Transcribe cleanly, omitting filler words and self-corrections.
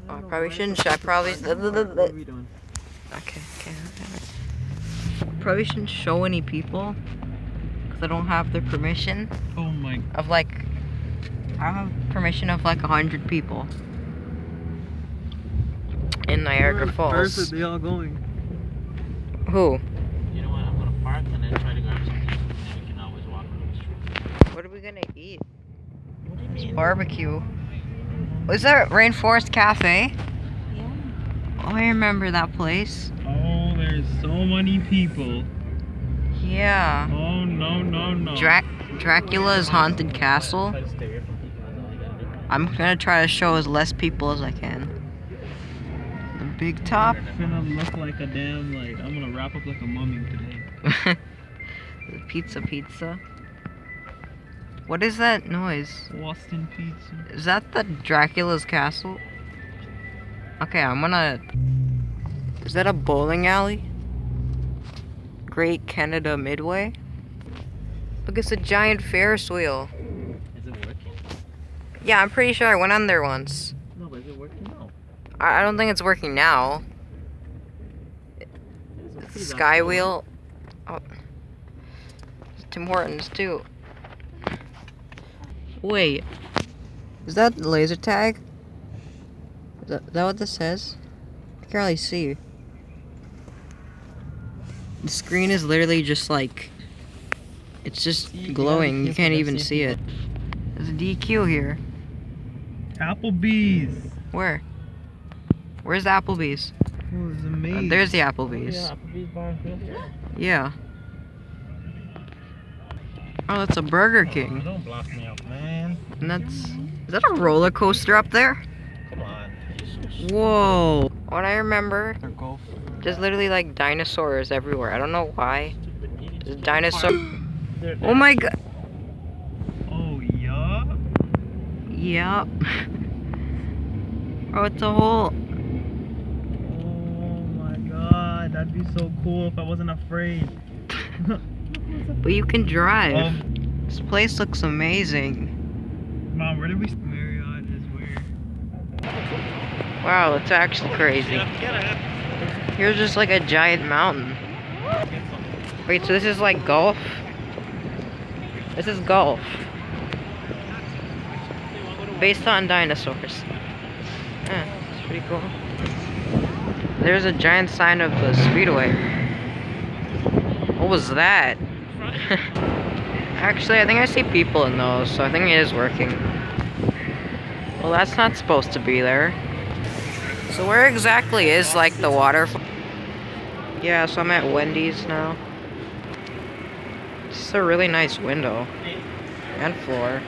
I probably shouldn't. Should I probably? What are we doing? Okay. Probably shouldn't show any people because I don't have their permission. Oh my. Of like, I have permission of like 100 people in Niagara Falls. Where are they all going? Who? You know what? I'm gonna park and then try to grab something, and we can always walk on the street. What are we gonna eat? What do you mean? Barbecue. Was that Rainforest Cafe? Yeah. Oh, I remember that place. Oh, there's so many people. Yeah. Oh no. Dracula's Haunted Castle. Try to stay away from people. That's all you gotta do. I'm gonna try to show as less people as I can. The big top. It's gonna look like a damn, like, I'm gonna wrap up like a mummy today. The pizza. What is that noise? Boston pizza. Is that the Dracula's castle? Okay, I'm gonna... Is that a bowling alley? Great Canada Midway? Look, it's a giant Ferris wheel. Is it working? Yeah, I'm pretty sure I went on there once. No, but is it working? No. I don't think it's working now. Sky wheel. Oh. Tim Hortons too. Wait. Is that laser tag? Is that what this says? I can't really see. The screen is literally just like... It's just glowing. You can't even see it. There's a DQ here. Applebee's. Where? Where's the Applebee's? Oh, it's amazing. There's the Applebee's. Yeah, Applebee's bar and grill. Yeah. Oh, that's a Burger King. Don't block me out, man. And that's... Is that a roller coaster up there? Come on. You're so Whoa. What I remember, They're golf. there's literally like dinosaurs everywhere. I don't know why. stupid. There's dinosaur... They're Oh my god. Oh, yeah? Yep. Oh, it's a hole. Oh my god, that'd be so cool if I wasn't afraid. But you can drive. Um, This place looks amazing. Mom, where did we... Marriott is where? Wow, it's actually crazy. Here's just like a giant mountain. Wait, so this is like golf? This is golf. Based on dinosaurs. Yeah, it's pretty cool. There's a giant sign of the speedway. What was that? Actually, I think I see people in those, so I think it is working. Well, that's not supposed to be there. So where exactly is like the waterfall? Yeah, so I'm at Wendy's now. This is a really nice window and floor.